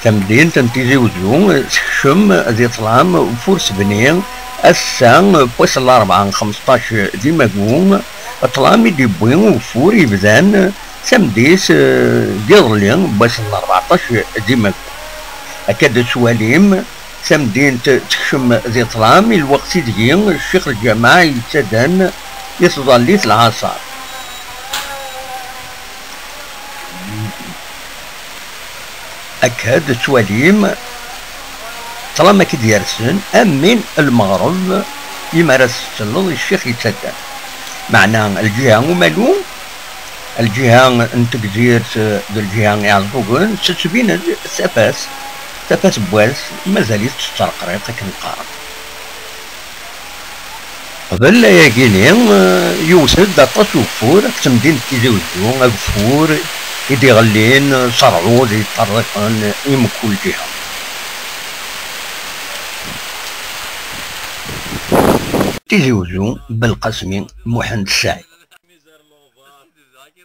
تمدين تنتيجي وزيون تكشم ذي طلام وفورس بنين السان بويس الأربعة 15 دي مقوم طلامي دي بوين وفور يبدان تمديس ديرلين بويس الأربعتاش دي مقوم أكاد سواليم تمدين تكشم ذي طلام الوقت ديين الشيخ الجماعة يتدان يتظليت العصر أكاد سواليم طالما كي ديرسن أمين المغرب يمارس السلط الشيخ يتسدى معنى الجهة ومالو الجهة انتقدير الجهة يعزبوغن ستبين تفاس بواس مازاليت تسترقريق كنقارن قبل ياكيني يوسد أطاس وفور تمدين كيزيوزو أكفور يدي غلين صرعود يطرقن يمكل جهة تيزيوزو بالقسمي محمد السعيد